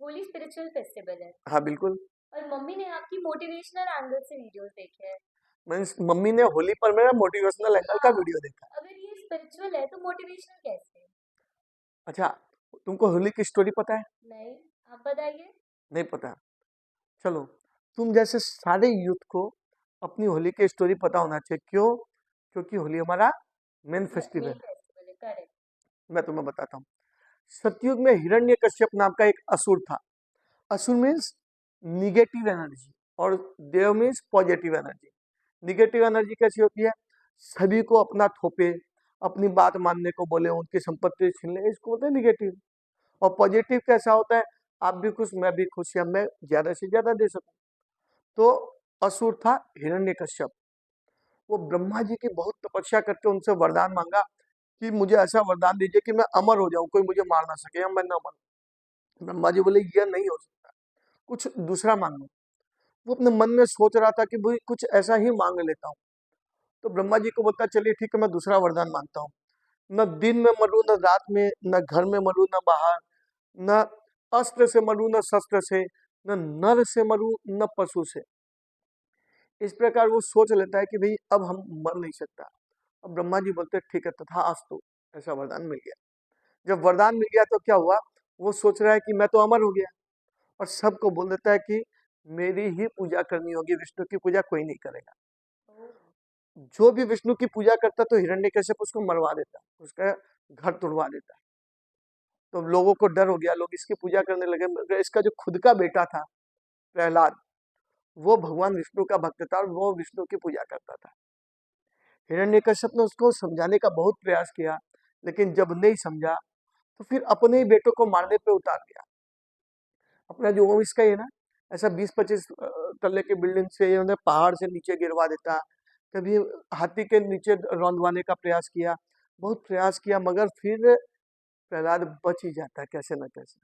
Holi spiritual festival है हाँ बिल्कुल। और मम्मी ने आपकी मोटिवेशनल एंगल से वीडियोस देखे हैं। मीन्स मम्मी ने होली पर मेरा मोटिवेशनल एंगल का हाँ, वीडियो देखा। अगर ये स्पिरिचुअल है तो मोटिवेशनल कैसे? अच्छा, तुमको होली की स्टोरी पता है? नहीं, आप बताइए। नहीं पता? चलो, तुम जैसे सारे यूथ को अपनी होली की स्टोरी पता होना चाहिए। क्यों? क्योंकि होली हमारा मेन फेस्टिवल मेन है। फेस्टिवल है, करेक्ट। मैं तुम्हें बताता हूँ। सतयुग में हिरण्यकश्यप नाम का एक असुर था। असुर मीन्स निगेटिव एनर्जी और देव means positive energy. Negative energy कैसी होती है? सभी को अपना थोपे, अपनी बात मानने को बोले, उनकी संपत्ति छीन ले, इसको बोलते हैं निगेटिव। और पॉजिटिव कैसा होता है? आप भी खुश, मैं भी खुश, या मैं ज्यादा से ज्यादा दे सकूं। तो असुर था हिरण्यकश्यप। वो ब्रह्मा जी की बहुत तपस्या करके उनसे वरदान मांगा कि मुझे ऐसा वरदान दीजिए कि मैं अमर हो जाऊं, कोई मुझे मार ना सके या मैं न मरूं। ब्रह्मा जी बोले यह नहीं हो सकता, कुछ दूसरा मांगो। वो अपने मन में सोच रहा था कि भाई कुछ ऐसा ही मांग लेता हूँ। तो ब्रह्मा जी को बोलता चलिए ठीक है, मैं दूसरा वरदान मांगता हूँ। न दिन में मरूं, न रात में, न घर में मरूं, न बाहर, न अस्त्र से मरूं, न शस्त्र से, न नर से मरूं, न पशु से। इस प्रकार वो सोच लेता है कि भाई अब हम मर नहीं सकता। अब ब्रह्मा जी बोलते ठीक है तथास्तु, ऐसा वरदान मिल गया। जब वरदान मिल गया तो क्या हुआ? वो सोच रहा है कि मैं तो अमर हो गया, और सबको बोल देता है कि मेरी ही पूजा करनी होगी, विष्णु की पूजा कोई नहीं करेगा। ओह, जो भी विष्णु की पूजा करता तो हिरण्यकश्यप उसको मरवा देता, उसका घर तुड़वा देता। तो लोगों को डर हो गया, लोग इसकी पूजा करने लगे, मगर इसका जो खुद का बेटा था प्रहलाद, वो भगवान विष्णु का भक्त था और वो विष्णु की पूजा करता था। हिरण्यकश्यप ने उसको समझाने का बहुत प्रयास किया, लेकिन जब नहीं समझा तो फिर अपने ही बेटों को मारने पे उतार दिया। अपना जो वंश का है ना, ऐसा 20-25 तल्ले की बिल्डिंग से ये उन्हें पहाड़ से नीचे गिरवा देता, कभी हाथी के नीचे रौंदवाने का प्रयास किया, बहुत प्रयास किया, मगर फिर प्रहलाद बच ही जाता है कैसे न कैसे।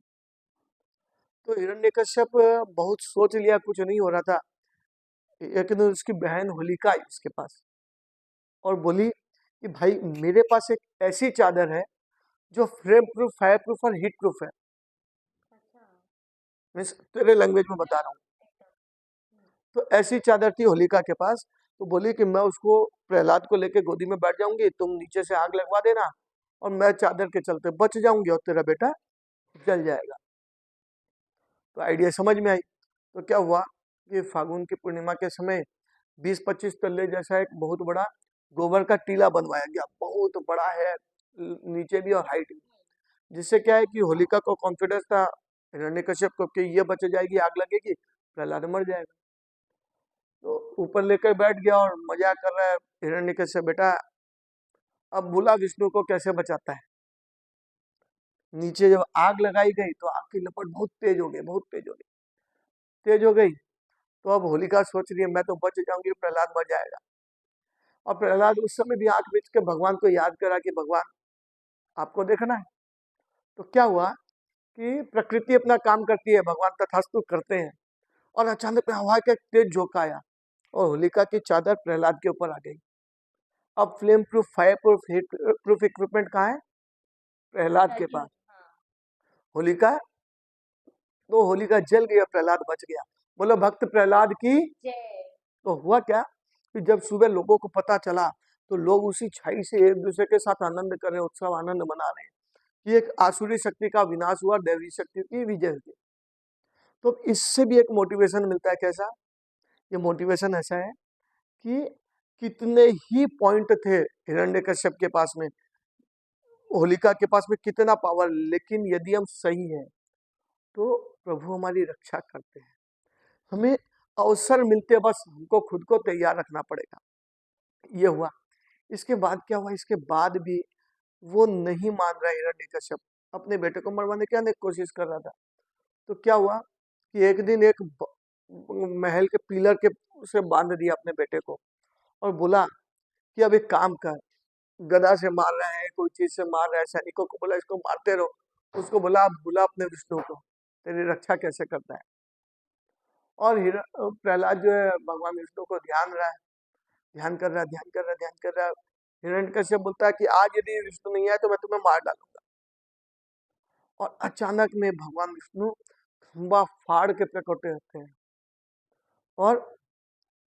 तो हिरण्यकश्यप बहुत सोच लिया, कुछ नहीं हो रहा था। एक दिन उसकी बहन होलिका आई उसके पास और बोली कि भाई मेरे पास एक ऐसी चादर है जो फ्लेम प्रूफ, फायर प्रूफ और हीट प्रूफ है। अच्छा। मैं तेरे लैंग्वेज में बता रहा हूँ। एकदम। तो ऐसी चादर थी होलिका के पास। तो बोली कि मैं उसको प्रहलाद को लेके गोदी में बैठ जाऊंगी, तुम नीचे से आग लगवा देना, और मैं चादर के चलते बच जाऊंगी और तेरा बेटा जल जाएगा। तो आइडिया समझ में आई। तो क्या हुआ कि फागुन की पूर्णिमा के समय 20-25 तल्ले जैसा एक बहुत बड़ा गोबर का टीला बनवाया गया, बहुत बड़ा है, नीचे भी और हाइट भी। जिससे क्या है कि होलिका को कॉन्फिडेंस था हिरण्यकश्यप को कि ये बच जाएगी, आग लगेगी, प्रहलाद मर जाएगा। तो ऊपर लेकर बैठ गया और मजाक कर रहा है हिरण्यकश्यप, बेटा अब बोला विष्णु को कैसे बचाता है। नीचे जब आग लगाई गई तो आग की लपट बहुत तेज हो गई, बहुत तेज हो गई, तेज हो गई। तो अब होलिका सोच रही है मैं तो बच जाऊंगी, प्रहलाद मर जाएगा। और प्रहलाद उस समय भी आंख मीच के भगवान को याद करा कि भगवान आपको देखना है। तो क्या हुआ कि प्रकृति अपना काम करती है, भगवान तथास्तु करते हैं। और अचानक में हवा का एक तेज झोंका आया और होलिका की चादर प्रहलाद के ऊपर आ गई। अब flame proof, fire proof, heat proof equipment कहाँ है? प्रहलाद के सही, पास। हाँ। होलिका, तो होलिका जल गई और प्रहलाद बच गया। बोलो भक्त प्रहलाद की। जय। तो हुआ क्या कि जब सुबह लोगों को पता चला तो लोग उसी छाई से एक दूसरे के साथ आनंद कर रहे, उत्सव आनंद मना रहे हैं कि एक आसुरी शक्ति का विनाश हुआ, दैवी शक्ति की विजय हुई। तो इससे भी एक मोटिवेशन मिलता है। कैसा? ये मोटिवेशन ऐसा है कि कितने ही पॉइंट थे हिरण्यकश्यप के पास में, होलिका के पास में कितना पावर, लेकिन यदि हम सही हैं तो प्रभु हमारी रक्षा करते हैं। हमें अवसर मिलते, बस हमको खुद को तैयार रखना पड़ेगा। ये हुआ। इसके बाद क्या हुआ? इसके बाद भी वो नहीं मान रहा हिरण्यकश्यप, अपने बेटे को मरवाने की अनेक कोशिश कर रहा था। तो क्या हुआ कि एक दिन एक महल के पिलर के से बांध दिया अपने बेटे को और बोला कि अब एक काम कर, गदा से मार रहा है, कोई चीज से मार रहा है, सैनिकों को बोला इसको मारते रहो। उसको बोला अब बुला अपने विष्णु को, तेरी रक्षा कैसे करता है। और प्रहलाद जो है भगवान विष्णु को ध्यान रहा है, ध्यान कर रहा है, ध्यान कर रहा है, ध्यान कर रहा है। हिरण्यकश्यप बोलता है कि आज यदि विष्णु नहीं आए तो मैं तुम्हें मार डालूंगा। और अचानक में भगवान विष्णु खंबा फाड़ के प्रकटे होते हैं। और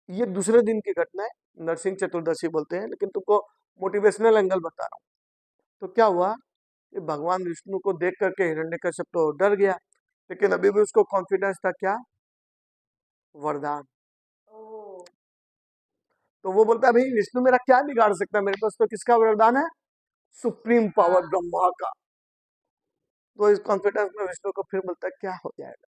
ये दूसरे दिन की घटना है, नरसिंह चतुर्दशी बोलते हैं, लेकिन तुमको मोटिवेशनल एंगल बता रहा हूँ। तो क्या हुआ, ये भगवान विष्णु को देख करके हिरण्यकश्यप तो डर गया, लेकिन अभी भी उसको कॉन्फिडेंस था, क्या, वरदान। ओह। तो वो बोलता है भाई विष्णु मेरा क्या बिगाड़ सकता है, मेरे पास तो किसका वरदान है, सुप्रीम पावर हाँ। ब्रह्मा का। तो इस कॉन्फिडेंस में विष्णु को फिर बोलता है क्या हो जाएगा।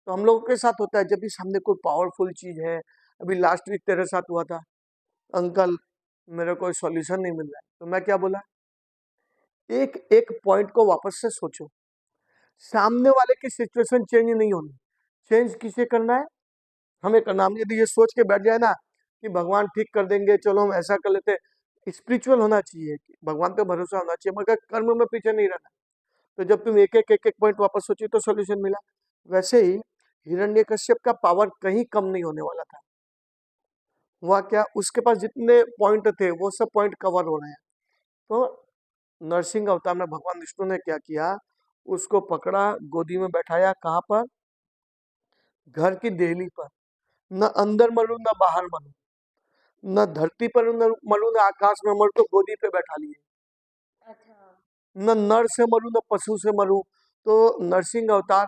तो हम लोगों के साथ होता है, जब भी सामने कोई पावरफुल चीज है, अभी लास्ट वीक तेरे साथ हुआ था, अंकल मेरे को सॉल्यूशन नहीं मिल रहा है, तो मैं क्या बोला, एक एक पॉइंट को वापस से सोचो, सामने वाले की सिचुएशन चेंज नहीं होनी, चेंज किसे करना है, हमें करना। हम यदि ये सोच के बैठ जाए ना कि भगवान ठीक कर देंगे, चलो हम ऐसा कर लेते, स्पिरिचुअल होना चाहिए, भगवान पे भरोसा होना चाहिए, मगर कर्म में पीछे नहीं रहना। तो जब तुम एक एक पॉइंट वापस सोची तो सॉल्यूशन मिला। वैसे ही हिरण्यकश्यप का पावर कहीं कम नहीं होने वाला था। हुआ क्या, उसके पास जितने पॉइंट थे वो सब पॉइंट कवर हो रहे हैं। तो नरसिंह अवतार में भगवान विष्णु ने क्या किया, उसको पकड़ा, गोदी में बैठाया, कहाँ पर, घर की देहली पर। न अंदर मरू न बाहर मरू, न धरती पर मरू न आकाश में मरू, तो गोदी पे बैठा लिए। अच्छा। न नर से मरू न पशु से मरू। तो नरसिंह अवतार,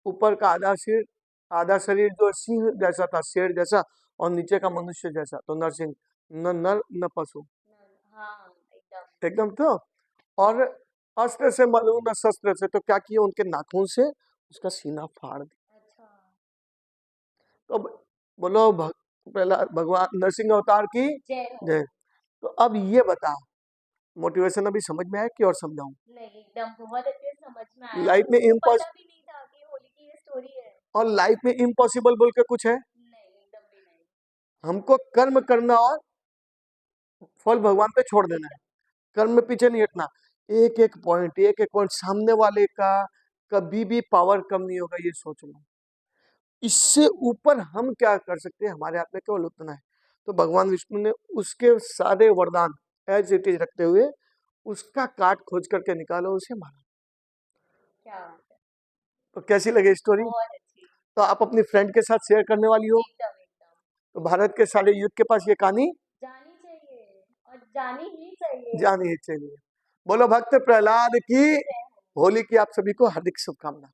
ऊपर का आधा सिर, आधा शरीर जो सिंह जैसा था, शेर जैसा, और नीचे का मनुष्य जैसा, तो नरसिंह, न नर न पशु, हाँ एकदम। एकदम। तो और अस्त्र से मरू न शस्त्र से, तो क्या किया, उनके नाखून से उसका सीना फाड़ दिया। अच्छा। तो बोलो पहला भगवान नरसिंह अवतार की जय हो। जय। तो अब ये बता, मोटिवेशन अभी समझ में आया कि और समझाऊं। नहीं एकदम बहुत अच्छे से समझ में आया, लाइफ में मुझे पता भी नहीं था कि होली की ये स्टोरी है। और लाइफ में इम्पॉसिबल बोल के कुछ है, नहीं एकदम भी नहीं। हमको कर्म करना और फल भगवान पे छोड़ देना है, कर्म में पीछे नहीं हटना। एक एक पॉइंट सामने वाले का कभी भी पावर कम नहीं होगा, ये सोच लो। इससे ऊपर हम क्या कर सकते हैं, हमारे हाथ में केवल उतना है। तो भगवान विष्णु ने उसके सारे वरदान एज इट इज रखते हुए उसका काट खोज करके निकाला, उसे मारा। क्या बात है। तो कैसी लगी स्टोरी, बहुत अच्छी। तो आप अपनी फ्रेंड के साथ शेयर करने वाली हो, एकदम एकदम। तो भारत के सारे यूथ के पास ये कहानी जानी चाहिए और जानी ही चाहिए। जानी ही चाहिए। बोलो भक्त प्रहलाद की, जय हो। होली की आप सभी को हार्दिक शुभकामना।